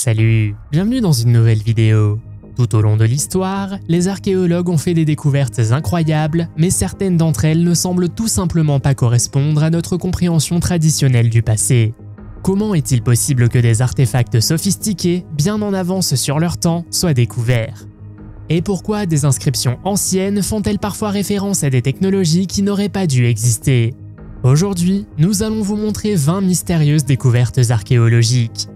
Salut, bienvenue dans une nouvelle vidéo. Tout au long de l'histoire, les archéologues ont fait des découvertes incroyables, mais certaines d'entre elles ne semblent tout simplement pas correspondre à notre compréhension traditionnelle du passé. Comment est-il possible que des artefacts sophistiqués, bien en avance sur leur temps, soient découverts? Et pourquoi des inscriptions anciennes font-elles parfois référence à des technologies qui n'auraient pas dû exister? Aujourd'hui, nous allons vous montrer 20 mystérieuses découvertes archéologiques.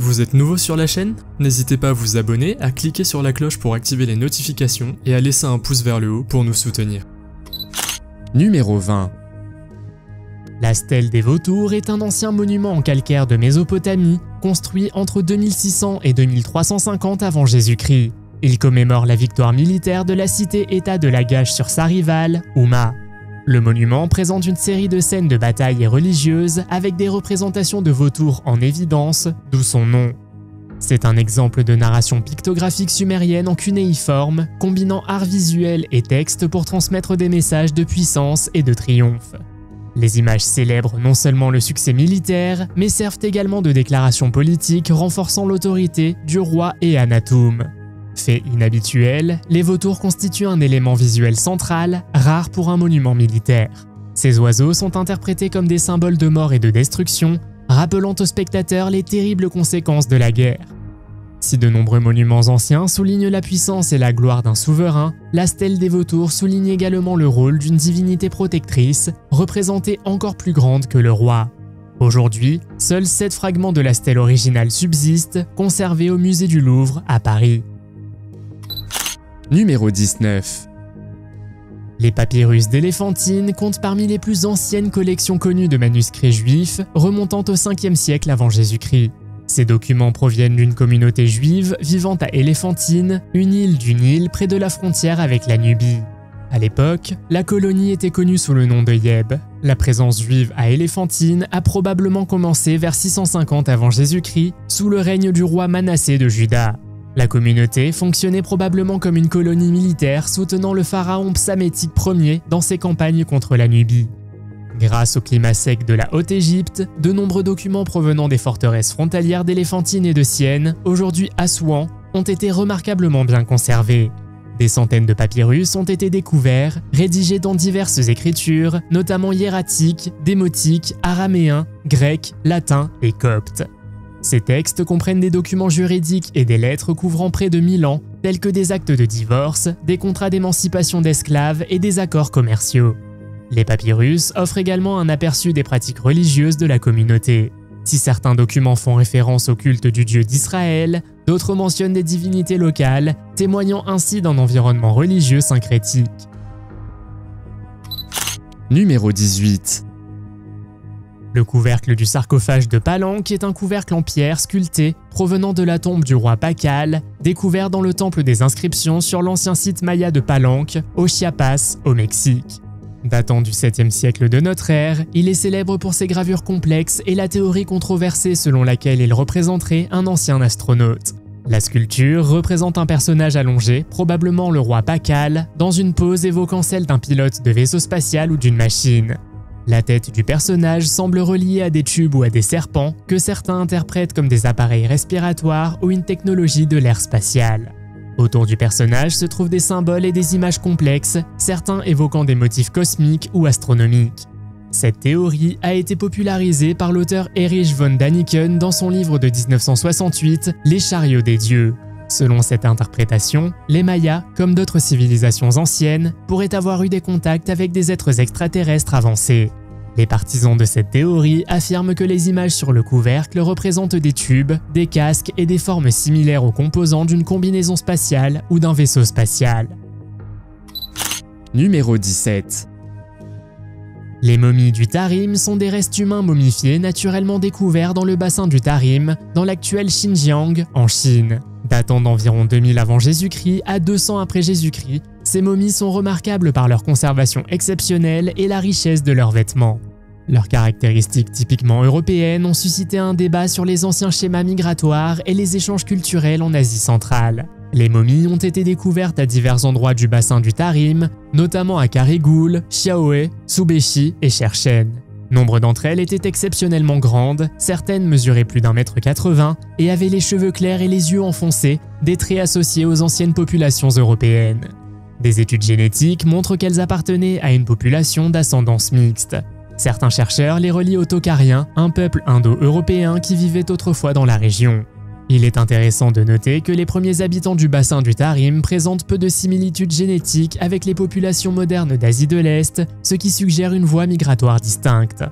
Vous êtes nouveau sur la chaîne? N'hésitez pas à vous abonner, à cliquer sur la cloche pour activer les notifications et à laisser un pouce vers le haut pour nous soutenir. Numéro 20. La stèle des vautours est un ancien monument en calcaire de Mésopotamie, construit entre 2600 et 2350 avant Jésus-Christ. Il commémore la victoire militaire de la cité-État de Lagash sur sa rivale, Houma. Le monument présente une série de scènes de bataille et religieuses avec des représentations de vautours en évidence, d'où son nom. C'est un exemple de narration pictographique sumérienne en cunéiforme, combinant art visuel et texte pour transmettre des messages de puissance et de triomphe. Les images célèbrent non seulement le succès militaire, mais servent également de déclaration politique renforçant l'autorité du roi et Anatoum. Fait inhabituel, les vautours constituent un élément visuel central, rare pour un monument militaire. Ces oiseaux sont interprétés comme des symboles de mort et de destruction, rappelant aux spectateurs les terribles conséquences de la guerre. Si de nombreux monuments anciens soulignent la puissance et la gloire d'un souverain, la stèle des vautours souligne également le rôle d'une divinité protectrice, représentée encore plus grande que le roi. Aujourd'hui, seuls 7 fragments de la stèle originale subsistent, conservés au musée du Louvre à Paris. Numéro 19. Les papyrus d'Éléphantine comptent parmi les plus anciennes collections connues de manuscrits juifs remontant au 5e siècle avant Jésus-Christ. Ces documents proviennent d'une communauté juive vivant à Éléphantine, une île du Nil près de la frontière avec la Nubie. À l'époque, la colonie était connue sous le nom de Yeb. La présence juive à Éléphantine a probablement commencé vers 650 avant Jésus-Christ, sous le règne du roi Manassé de Juda. La communauté fonctionnait probablement comme une colonie militaire soutenant le pharaon Psamétique Ier dans ses campagnes contre la Nubie. Grâce au climat sec de la Haute-Égypte, de nombreux documents provenant des forteresses frontalières d'Éléphantine et de Syène, aujourd'hui Assouan, ont été remarquablement bien conservés. Des centaines de papyrus ont été découverts, rédigés dans diverses écritures, notamment hiératiques, démotiques, araméens, grecs, latins et coptes. Ces textes comprennent des documents juridiques et des lettres couvrant près de 1000 ans, tels que des actes de divorce, des contrats d'émancipation d'esclaves et des accords commerciaux. Les papyrus offrent également un aperçu des pratiques religieuses de la communauté. Si certains documents font référence au culte du Dieu d'Israël, d'autres mentionnent des divinités locales, témoignant ainsi d'un environnement religieux syncrétique. Numéro 18. Le couvercle du sarcophage de Palenque est un couvercle en pierre sculpté provenant de la tombe du roi Pacal, découvert dans le temple des inscriptions sur l'ancien site maya de Palenque, au Chiapas, au Mexique. Datant du 7e siècle de notre ère, il est célèbre pour ses gravures complexes et la théorie controversée selon laquelle il représenterait un ancien astronaute. La sculpture représente un personnage allongé, probablement le roi Pacal, dans une pose évoquant celle d'un pilote de vaisseau spatial ou d'une machine. La tête du personnage semble reliée à des tubes ou à des serpents que certains interprètent comme des appareils respiratoires ou une technologie de l'ère spatiale. Autour du personnage se trouvent des symboles et des images complexes, certains évoquant des motifs cosmiques ou astronomiques. Cette théorie a été popularisée par l'auteur Erich von Däniken dans son livre de 1968, Les chariots des dieux. Selon cette interprétation, les Mayas, comme d'autres civilisations anciennes, pourraient avoir eu des contacts avec des êtres extraterrestres avancés. Les partisans de cette théorie affirment que les images sur le couvercle représentent des tubes, des casques et des formes similaires aux composants d'une combinaison spatiale ou d'un vaisseau spatial. Numéro 17. Les momies du Tarim sont des restes humains momifiés naturellement découverts dans le bassin du Tarim, dans l'actuel Xinjiang, en Chine. Datant d'environ 2000 avant Jésus-Christ à 200 après Jésus-Christ, ces momies sont remarquables par leur conservation exceptionnelle et la richesse de leurs vêtements. Leurs caractéristiques typiquement européennes ont suscité un débat sur les anciens schémas migratoires et les échanges culturels en Asie centrale. Les momies ont été découvertes à divers endroits du bassin du Tarim, notamment à Karigoul, Xiaohe, Subeishi et Sherchen. Nombre d'entre elles étaient exceptionnellement grandes, certaines mesuraient plus d'1,80 m et avaient les cheveux clairs et les yeux enfoncés, des traits associés aux anciennes populations européennes. Des études génétiques montrent qu'elles appartenaient à une population d'ascendance mixte. Certains chercheurs les relient aux Tochariens, un peuple indo-européen qui vivait autrefois dans la région. Il est intéressant de noter que les premiers habitants du bassin du Tarim présentent peu de similitudes génétiques avec les populations modernes d'Asie de l'Est, ce qui suggère une voie migratoire distincte.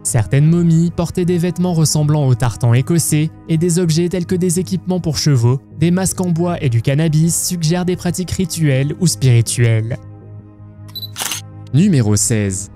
Certaines momies portaient des vêtements ressemblant aux tartans écossais et des objets tels que des équipements pour chevaux, des masques en bois et du cannabis suggèrent des pratiques rituelles ou spirituelles. Numéro 16.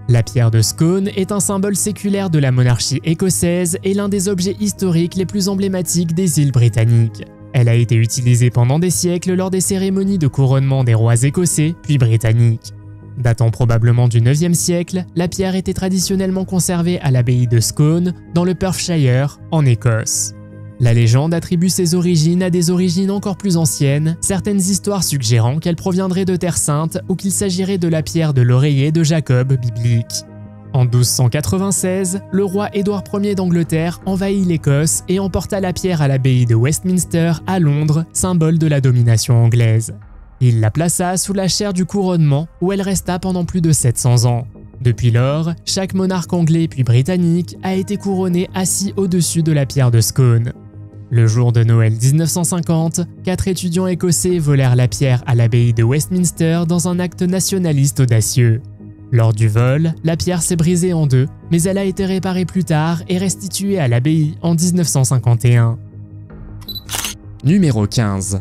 La pierre de Scone est un symbole séculaire de la monarchie écossaise et l'un des objets historiques les plus emblématiques des îles britanniques. Elle a été utilisée pendant des siècles lors des cérémonies de couronnement des rois écossais puis britanniques. Datant probablement du 9e siècle, la pierre était traditionnellement conservée à l'abbaye de Scone, dans le Perthshire, en Écosse. La légende attribue ses origines à des origines encore plus anciennes, certaines histoires suggérant qu'elle proviendrait de Terre Sainte ou qu'il s'agirait de la pierre de l'oreiller de Jacob biblique. En 1296, le roi Édouard Ier d'Angleterre envahit l'Écosse et emporta la pierre à l'abbaye de Westminster à Londres, symbole de la domination anglaise. Il la plaça sous la chaire du couronnement où elle resta pendant plus de 700 ans. Depuis lors, chaque monarque anglais puis britannique a été couronné assis au-dessus de la pierre de Scone. Le jour de Noël 1950, 4 étudiants écossais volèrent la pierre à l'abbaye de Westminster dans un acte nationaliste audacieux. Lors du vol, la pierre s'est brisée en deux, mais elle a été réparée plus tard et restituée à l'abbaye en 1951. Numéro 15.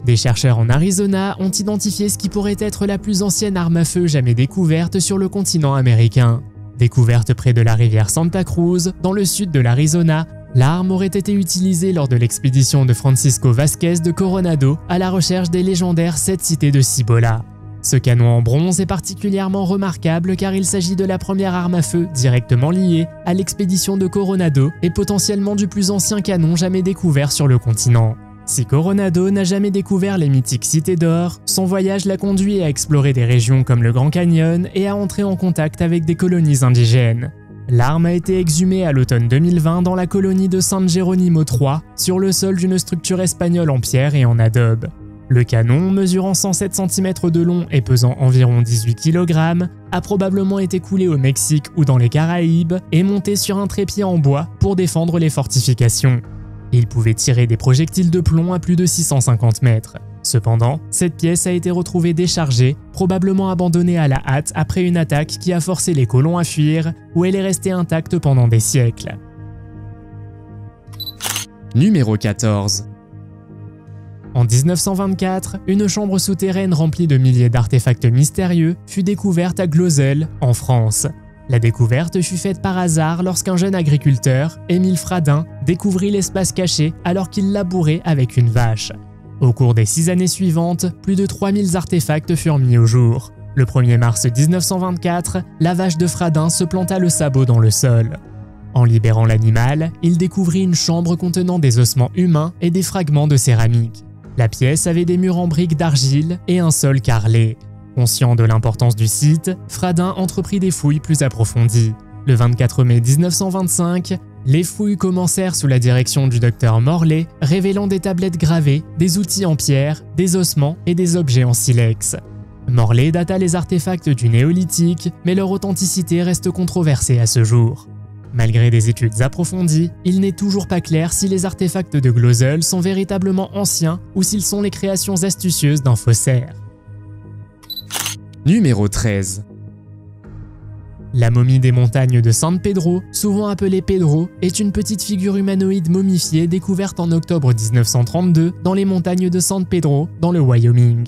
Des chercheurs en Arizona ont identifié ce qui pourrait être la plus ancienne arme à feu jamais découverte sur le continent américain. Découverte près de la rivière Santa Cruz, dans le sud de l'Arizona, l'arme aurait été utilisée lors de l'expédition de Francisco Vázquez de Coronado à la recherche des légendaires 7 cités de Cibola. Ce canon en bronze est particulièrement remarquable car il s'agit de la première arme à feu directement liée à l'expédition de Coronado et potentiellement du plus ancien canon jamais découvert sur le continent. Si Coronado n'a jamais découvert les mythiques cités d'or, son voyage l'a conduit à explorer des régions comme le Grand Canyon et à entrer en contact avec des colonies indigènes. L'arme a été exhumée à l'automne 2020 dans la colonie de San Jerónimo III, sur le sol d'une structure espagnole en pierre et en adobe. Le canon, mesurant 107 cm de long et pesant environ 18 kg, a probablement été coulé au Mexique ou dans les Caraïbes et monté sur un trépied en bois pour défendre les fortifications. Il pouvait tirer des projectiles de plomb à plus de 650 mètres. Cependant, cette pièce a été retrouvée déchargée, probablement abandonnée à la hâte après une attaque qui a forcé les colons à fuir, où elle est restée intacte pendant des siècles. Numéro 14. En 1924, une chambre souterraine remplie de milliers d'artefacts mystérieux fut découverte à Glozell, en France. La découverte fut faite par hasard lorsqu'un jeune agriculteur, Émile Fradin, découvrit l'espace caché alors qu'il labourait avec une vache. Au cours des 6 années suivantes, plus de 3000 artefacts furent mis au jour. Le 1er mars 1924, la vache de Fradin se planta le sabot dans le sol. En libérant l'animal, il découvrit une chambre contenant des ossements humains et des fragments de céramique. La pièce avait des murs en briques d'argile et un sol carrelé. Conscient de l'importance du site, Fradin entreprit des fouilles plus approfondies. Le 24 mai 1925, les fouilles commencèrent sous la direction du docteur Morley, révélant des tablettes gravées, des outils en pierre, des ossements et des objets en silex. Morley data les artefacts du néolithique, mais leur authenticité reste controversée à ce jour. Malgré des études approfondies, il n'est toujours pas clair si les artefacts de Glozell sont véritablement anciens ou s'ils sont les créations astucieuses d'un faussaire. Numéro 13. La momie des montagnes de San Pedro, souvent appelée Pedro, est une petite figure humanoïde momifiée découverte en octobre 1932 dans les montagnes de San Pedro, dans le Wyoming.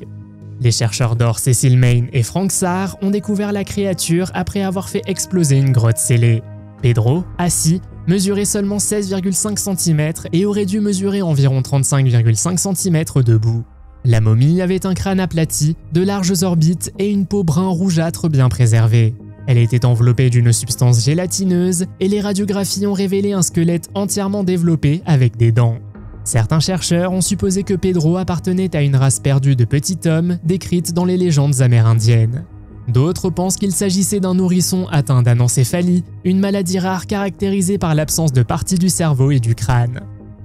Les chercheurs d'or Cecil Main et Frank Sarr ont découvert la créature après avoir fait exploser une grotte scellée. Pedro, assis, mesurait seulement 16,5 cm et aurait dû mesurer environ 35,5 cm debout. La momie avait un crâne aplati, de larges orbites et une peau brun rougeâtre bien préservée. Elle était enveloppée d'une substance gélatineuse et les radiographies ont révélé un squelette entièrement développé avec des dents. Certains chercheurs ont supposé que Pedro appartenait à une race perdue de petits hommes décrite dans les légendes amérindiennes. D'autres pensent qu'il s'agissait d'un nourrisson atteint d'anencéphalie, une maladie rare caractérisée par l'absence de parties du cerveau et du crâne.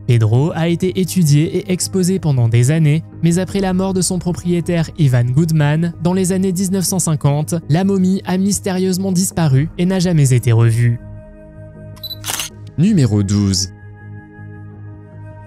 Pedro a été étudié et exposé pendant des années, mais après la mort de son propriétaire Ivan Goodman, dans les années 1950, la momie a mystérieusement disparu et n'a jamais été revue. Numéro 12.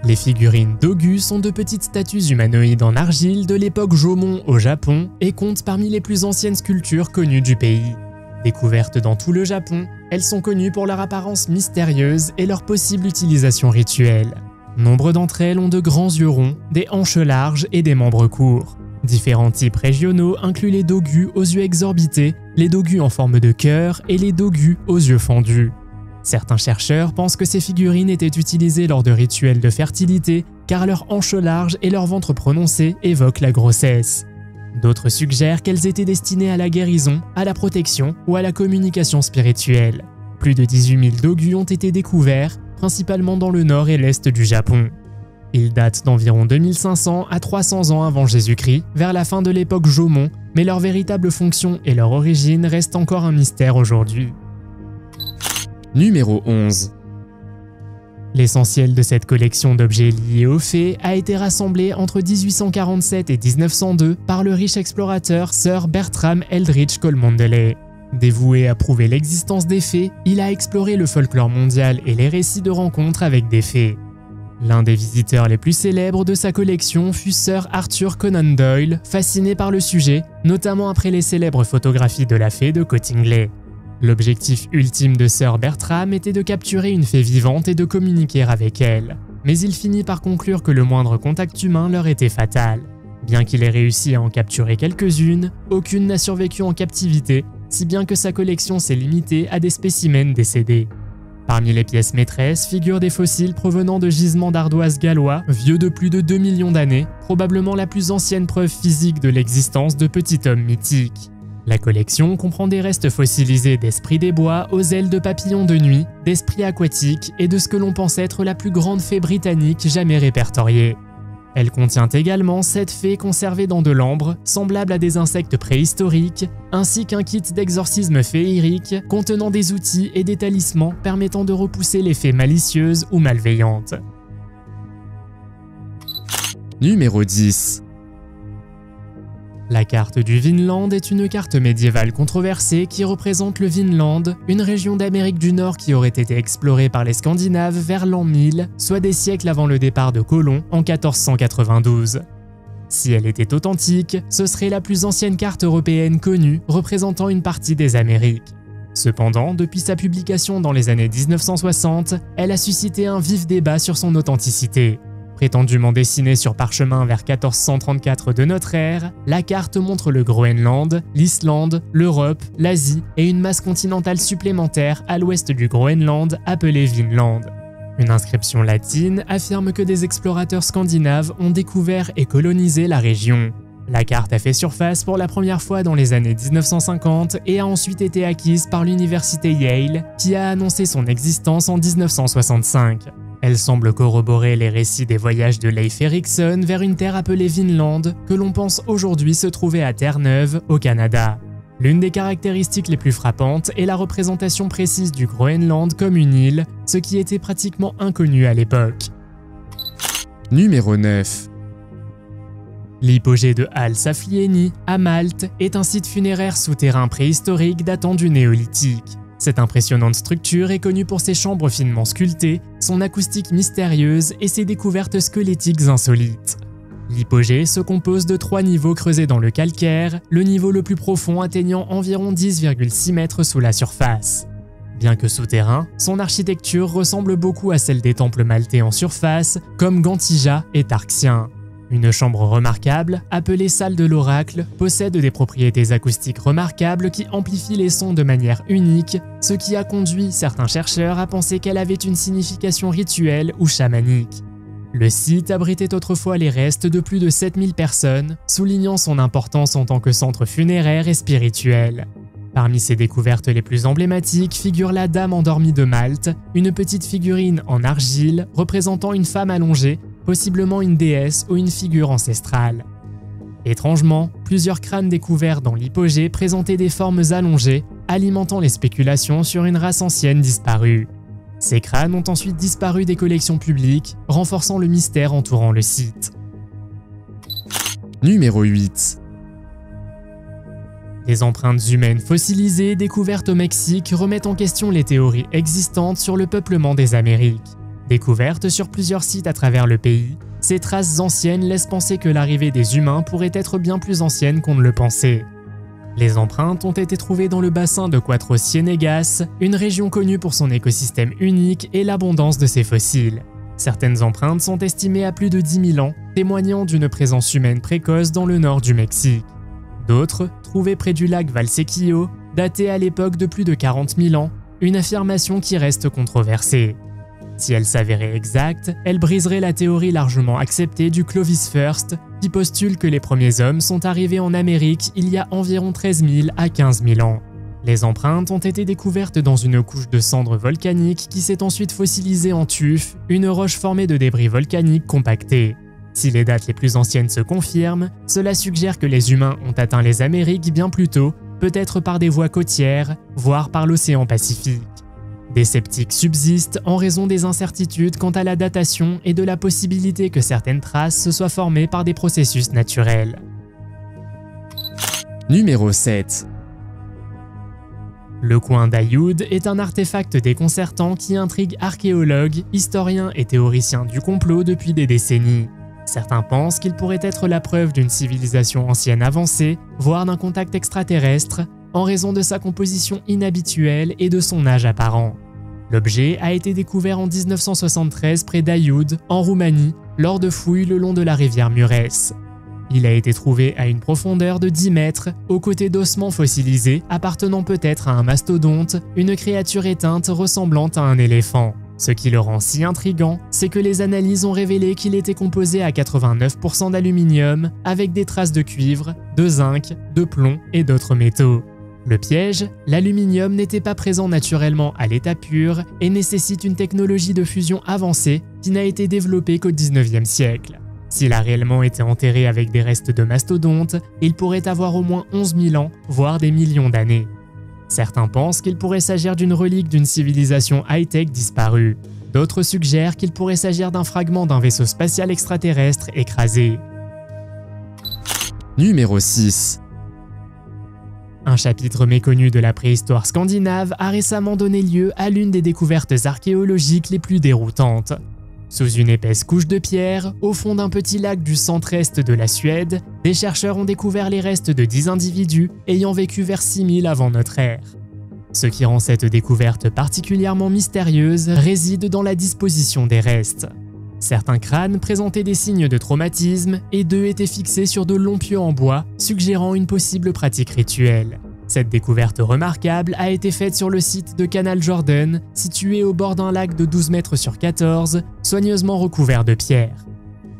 Les figurines Dogu sont de petites statues humanoïdes en argile de l'époque Jomon au Japon et comptent parmi les plus anciennes sculptures connues du pays. Découvertes dans tout le Japon, elles sont connues pour leur apparence mystérieuse et leur possible utilisation rituelle. Nombre d'entre elles ont de grands yeux ronds, des hanches larges et des membres courts. Différents types régionaux incluent les Dogu aux yeux exorbités, les Dogu en forme de cœur et les Dogu aux yeux fendus. Certains chercheurs pensent que ces figurines étaient utilisées lors de rituels de fertilité car leurs hanches larges et leur ventre prononcé évoquent la grossesse. D'autres suggèrent qu'elles étaient destinées à la guérison, à la protection ou à la communication spirituelle. Plus de 18 000 Dogu ont été découverts, principalement dans le nord et l'est du Japon. Ils datent d'environ 2500 à 300 ans avant Jésus-Christ, vers la fin de l'époque Jomon, mais leur véritable fonction et leur origine restent encore un mystère aujourd'hui. Numéro 11. L'essentiel de cette collection d'objets liés aux fées a été rassemblé entre 1847 et 1902 par le riche explorateur Sir Bertram Eldridge Cholmondeley. Dévoué à prouver l'existence des fées, il a exploré le folklore mondial et les récits de rencontres avec des fées. L'un des visiteurs les plus célèbres de sa collection fut Sir Arthur Conan Doyle, fasciné par le sujet, notamment après les célèbres photographies de la fée de Cottingley. L'objectif ultime de Sir Bertram était de capturer une fée vivante et de communiquer avec elle. Mais il finit par conclure que le moindre contact humain leur était fatal. Bien qu'il ait réussi à en capturer quelques-unes, aucune n'a survécu en captivité, si bien que sa collection s'est limitée à des spécimens décédés. Parmi les pièces maîtresses figurent des fossiles provenant de gisements d'ardoise gallois, vieux de plus de 2 millions d'années, probablement la plus ancienne preuve physique de l'existence de petits hommes mythiques. La collection comprend des restes fossilisés d'esprits des bois aux ailes de papillons de nuit, d'esprits aquatiques et de ce que l'on pense être la plus grande fée britannique jamais répertoriée. Elle contient également 7 fées conservées dans de l'ambre, semblables à des insectes préhistoriques, ainsi qu'un kit d'exorcisme féerique contenant des outils et des talismans permettant de repousser les fées malicieuses ou malveillantes. Numéro 10. La carte du Vinland est une carte médiévale controversée qui représente le Vinland, une région d'Amérique du Nord qui aurait été explorée par les Scandinaves vers l'an 1000, soit des siècles avant le départ de Colomb en 1492. Si elle était authentique, ce serait la plus ancienne carte européenne connue représentant une partie des Amériques. Cependant, depuis sa publication dans les années 1960, elle a suscité un vif débat sur son authenticité. Prétendument dessinée sur parchemin vers 1434 de notre ère, la carte montre le Groenland, l'Islande, l'Europe, l'Asie et une masse continentale supplémentaire à l'ouest du Groenland appelée Vinland. Une inscription latine affirme que des explorateurs scandinaves ont découvert et colonisé la région. La carte a fait surface pour la première fois dans les années 1950 et a ensuite été acquise par l'université Yale, qui a annoncé son existence en 1965. Elle semble corroborer les récits des voyages de Leif Erikson vers une terre appelée Vinland, que l'on pense aujourd'hui se trouver à Terre-Neuve, au Canada. L'une des caractéristiques les plus frappantes est la représentation précise du Groenland comme une île, ce qui était pratiquement inconnu à l'époque. Numéro 9. L'hypogée de Hal Saflieni, à Malte, est un site funéraire souterrain préhistorique datant du Néolithique. Cette impressionnante structure est connue pour ses chambres finement sculptées, son acoustique mystérieuse et ses découvertes squelettiques insolites. L'hypogée se compose de 3 niveaux creusés dans le calcaire, le niveau le plus profond atteignant environ 10,6 mètres sous la surface. Bien que souterrain, son architecture ressemble beaucoup à celle des temples maltais en surface, comme Gantija et Tarxien. Une chambre remarquable, appelée salle de l'oracle, possède des propriétés acoustiques remarquables qui amplifient les sons de manière unique, ce qui a conduit certains chercheurs à penser qu'elle avait une signification rituelle ou chamanique. Le site abritait autrefois les restes de plus de 7000 personnes, soulignant son importance en tant que centre funéraire et spirituel. Parmi ses découvertes les plus emblématiques figure la Dame endormie de Malte, une petite figurine en argile représentant une femme allongée, possiblement une déesse ou une figure ancestrale. Étrangement, plusieurs crânes découverts dans l'hypogée présentaient des formes allongées, alimentant les spéculations sur une race ancienne disparue. Ces crânes ont ensuite disparu des collections publiques, renforçant le mystère entourant le site. Numéro 8. Les empreintes humaines fossilisées découvertes au Mexique remettent en question les théories existantes sur le peuplement des Amériques. Découvertes sur plusieurs sites à travers le pays, ces traces anciennes laissent penser que l'arrivée des humains pourrait être bien plus ancienne qu'on ne le pensait. Les empreintes ont été trouvées dans le bassin de Cuatro Ciénegas, une région connue pour son écosystème unique et l'abondance de ses fossiles. Certaines empreintes sont estimées à plus de 10 000 ans, témoignant d'une présence humaine précoce dans le nord du Mexique. D'autres, trouvées près du lac Valsequillo, datées à l'époque de plus de 40 000 ans, une affirmation qui reste controversée. Si elle s'avérait exacte, elle briserait la théorie largement acceptée du Clovis First, qui postule que les premiers hommes sont arrivés en Amérique il y a environ 13 000 à 15 000 ans. Les empreintes ont été découvertes dans une couche de cendres volcaniques qui s'est ensuite fossilisée en tuf, une roche formée de débris volcaniques compactés. Si les dates les plus anciennes se confirment, cela suggère que les humains ont atteint les Amériques bien plus tôt, peut-être par des voies côtières, voire par l'océan Pacifique. Des sceptiques subsistent en raison des incertitudes quant à la datation et de la possibilité que certaines traces se soient formées par des processus naturels. Numéro 7. Le coin d'Ayoud est un artefact déconcertant qui intrigue archéologues, historiens et théoriciens du complot depuis des décennies. Certains pensent qu'il pourrait être la preuve d'une civilisation ancienne avancée, voire d'un contact extraterrestre, en raison de sa composition inhabituelle et de son âge apparent. L'objet a été découvert en 1973 près d'Ayoud, en Roumanie, lors de fouilles le long de la rivière Mureș. Il a été trouvé à une profondeur de 10 mètres, aux côtés d'ossements fossilisés appartenant peut-être à un mastodonte, une créature éteinte ressemblant à un éléphant. Ce qui le rend si intriguant, c'est que les analyses ont révélé qu'il était composé à 89% d'aluminium, avec des traces de cuivre, de zinc, de plomb et d'autres métaux. Le piège, l'aluminium n'était pas présent naturellement à l'état pur et nécessite une technologie de fusion avancée qui n'a été développée qu'au 19e siècle. S'il a réellement été enterré avec des restes de mastodontes, il pourrait avoir au moins 11 000 ans, voire des millions d'années. Certains pensent qu'il pourrait s'agir d'une relique d'une civilisation high-tech disparue. D'autres suggèrent qu'il pourrait s'agir d'un fragment d'un vaisseau spatial extraterrestre écrasé. Numéro 6. Un chapitre méconnu de la préhistoire scandinave a récemment donné lieu à l'une des découvertes archéologiques les plus déroutantes. Sous une épaisse couche de pierre, au fond d'un petit lac du centre-est de la Suède, des chercheurs ont découvert les restes de 10 individus ayant vécu vers 6000 avant notre ère. Ce qui rend cette découverte particulièrement mystérieuse réside dans la disposition des restes. Certains crânes présentaient des signes de traumatisme et deux étaient fixés sur de longs pieux en bois, suggérant une possible pratique rituelle. Cette découverte remarquable a été faite sur le site de Canal Jordan, situé au bord d'un lac de 12 mètres sur 14, soigneusement recouvert de pierres.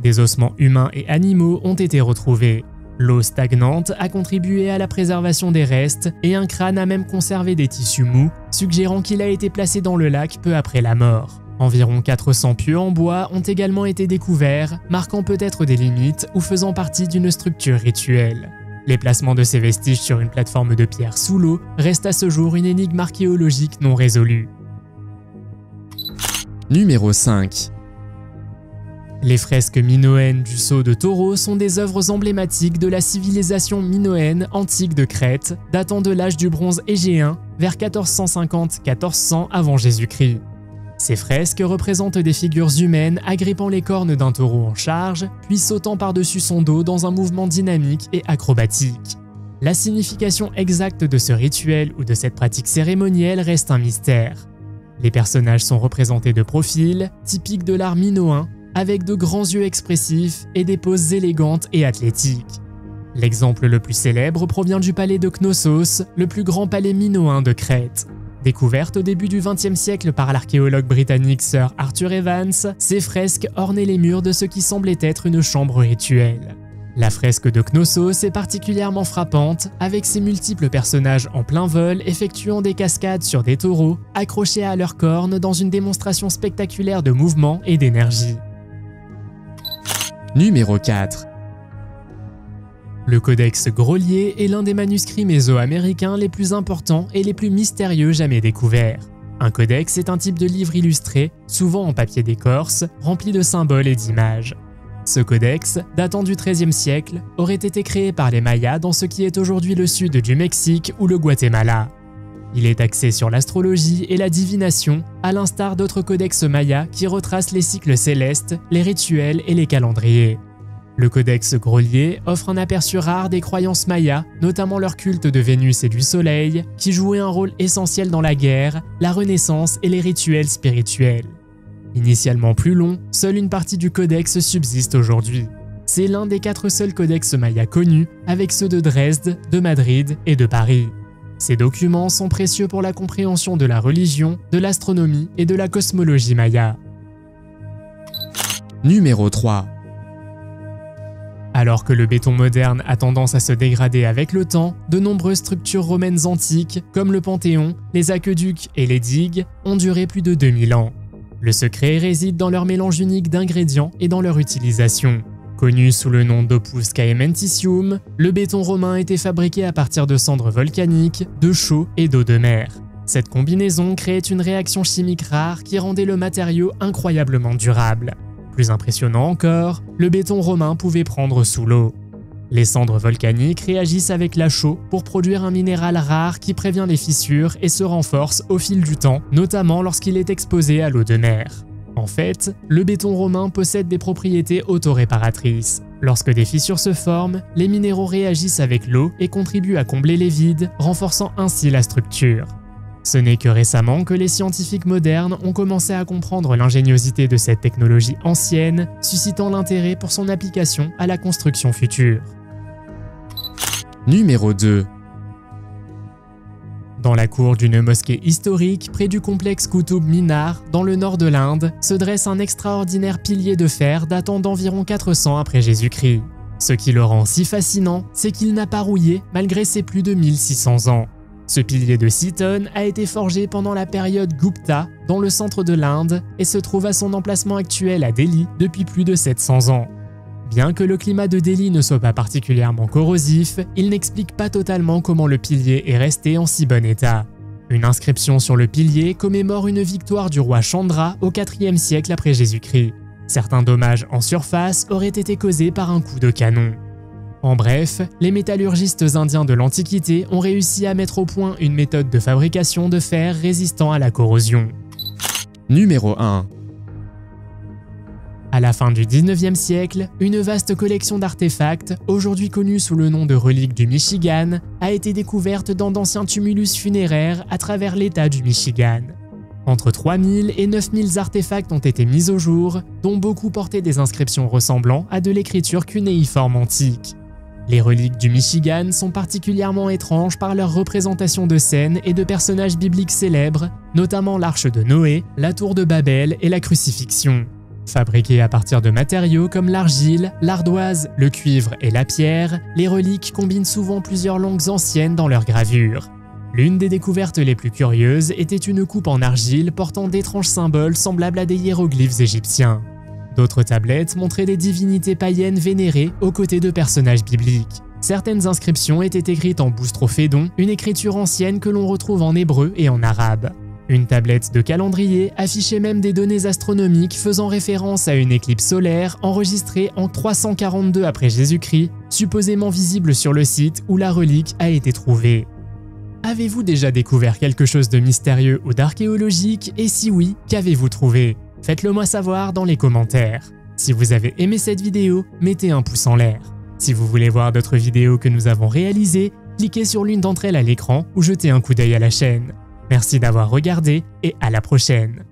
Des ossements humains et animaux ont été retrouvés. L'eau stagnante a contribué à la préservation des restes et un crâne a même conservé des tissus mous, suggérant qu'il a été placé dans le lac peu après la mort. Environ 400 pieux en bois ont également été découverts, marquant peut-être des limites ou faisant partie d'une structure rituelle. Les placements de ces vestiges sur une plateforme de pierre sous l'eau restent à ce jour une énigme archéologique non résolue. Numéro 5. Les fresques minoennes du sceau de taureau sont des œuvres emblématiques de la civilisation minoenne antique de Crète, datant de l'âge du bronze égéen, vers 1450-1400 avant Jésus-Christ. Ces fresques représentent des figures humaines agrippant les cornes d'un taureau en charge, puis sautant par-dessus son dos dans un mouvement dynamique et acrobatique. La signification exacte de ce rituel ou de cette pratique cérémonielle reste un mystère. Les personnages sont représentés de profil, typiques de l'art minoen, avec de grands yeux expressifs et des poses élégantes et athlétiques. L'exemple le plus célèbre provient du palais de Knossos, le plus grand palais minoen de Crète. Découverte au début du XXe siècle par l'archéologue britannique Sir Arthur Evans, ces fresques ornaient les murs de ce qui semblait être une chambre rituelle. La fresque de Knossos est particulièrement frappante, avec ses multiples personnages en plein vol effectuant des cascades sur des taureaux, accrochés à leurs cornes dans une démonstration spectaculaire de mouvement et d'énergie. Numéro 4. Le codex Grolier est l'un des manuscrits mésoaméricains les plus importants et les plus mystérieux jamais découverts. Un codex est un type de livre illustré, souvent en papier d'écorce, rempli de symboles et d'images. Ce codex, datant du XIIIe siècle, aurait été créé par les Mayas dans ce qui est aujourd'hui le sud du Mexique ou le Guatemala. Il est axé sur l'astrologie et la divination, à l'instar d'autres codex mayas qui retracent les cycles célestes, les rituels et les calendriers. Le codex Grolier offre un aperçu rare des croyances mayas, notamment leur culte de Vénus et du Soleil, qui jouaient un rôle essentiel dans la guerre, la renaissance et les rituels spirituels. Initialement plus long, seule une partie du codex subsiste aujourd'hui. C'est l'un des 4 seuls codex mayas connus, avec ceux de Dresde, de Madrid et de Paris. Ces documents sont précieux pour la compréhension de la religion, de l'astronomie et de la cosmologie maya. Numéro 3. Alors que le béton moderne a tendance à se dégrader avec le temps, de nombreuses structures romaines antiques, comme le Panthéon, les aqueducs et les digues, ont duré plus de 2000 ans. Le secret réside dans leur mélange unique d'ingrédients et dans leur utilisation. Connu sous le nom d'opus caementitium, le béton romain était fabriqué à partir de cendres volcaniques, de chaux et d'eau de mer. Cette combinaison créait une réaction chimique rare qui rendait le matériau incroyablement durable. Plus impressionnant encore, le béton romain pouvait prendre sous l'eau. Les cendres volcaniques réagissent avec la chaux pour produire un minéral rare qui prévient les fissures et se renforce au fil du temps, notamment lorsqu'il est exposé à l'eau de mer. En fait, le béton romain possède des propriétés autoréparatrices. Lorsque des fissures se forment, les minéraux réagissent avec l'eau et contribuent à combler les vides, renforçant ainsi la structure. Ce n'est que récemment que les scientifiques modernes ont commencé à comprendre l'ingéniosité de cette technologie ancienne, suscitant l'intérêt pour son application à la construction future. Numéro 2. Dans la cour d'une mosquée historique près du complexe Qutb Minar, dans le nord de l'Inde, se dresse un extraordinaire pilier de fer datant d'environ 400 après Jésus-Christ. Ce qui le rend si fascinant, c'est qu'il n'a pas rouillé malgré ses plus de 1600 ans. Ce pilier de 6 tonnes a été forgé pendant la période Gupta, dans le centre de l'Inde, et se trouve à son emplacement actuel à Delhi depuis plus de 700 ans. Bien que le climat de Delhi ne soit pas particulièrement corrosif, il n'explique pas totalement comment le pilier est resté en si bon état. Une inscription sur le pilier commémore une victoire du roi Chandra au IVe siècle après Jésus-Christ. Certains dommages en surface auraient été causés par un coup de canon. En bref, les métallurgistes indiens de l'Antiquité ont réussi à mettre au point une méthode de fabrication de fer résistant à la corrosion. Numéro 1. À la fin du 19e siècle, une vaste collection d'artefacts, aujourd'hui connue sous le nom de reliques du Michigan, a été découverte dans d'anciens tumulus funéraires à travers l'État du Michigan. Entre 3000 et 9000 artefacts ont été mis au jour, dont beaucoup portaient des inscriptions ressemblant à de l'écriture cunéiforme antique. Les reliques du Michigan sont particulièrement étranges par leur représentation de scènes et de personnages bibliques célèbres, notamment l'arche de Noé, la tour de Babel et la crucifixion. Fabriquées à partir de matériaux comme l'argile, l'ardoise, le cuivre et la pierre, les reliques combinent souvent plusieurs langues anciennes dans leurs gravures. L'une des découvertes les plus curieuses était une coupe en argile portant d'étranges symboles semblables à des hiéroglyphes égyptiens. D'autres tablettes montraient des divinités païennes vénérées aux côtés de personnages bibliques. Certaines inscriptions étaient écrites en boustrophédon, une écriture ancienne que l'on retrouve en hébreu et en arabe. Une tablette de calendrier affichait même des données astronomiques faisant référence à une éclipse solaire enregistrée en 342 après Jésus-Christ, supposément visible sur le site où la relique a été trouvée. Avez-vous déjà découvert quelque chose de mystérieux ou d'archéologique et si oui, qu'avez-vous trouvé? Faites-le moi savoir dans les commentaires. Si vous avez aimé cette vidéo, mettez un pouce en l'air. Si vous voulez voir d'autres vidéos que nous avons réalisées, cliquez sur l'une d'entre elles à l'écran ou jetez un coup d'œil à la chaîne. Merci d'avoir regardé et à la prochaine.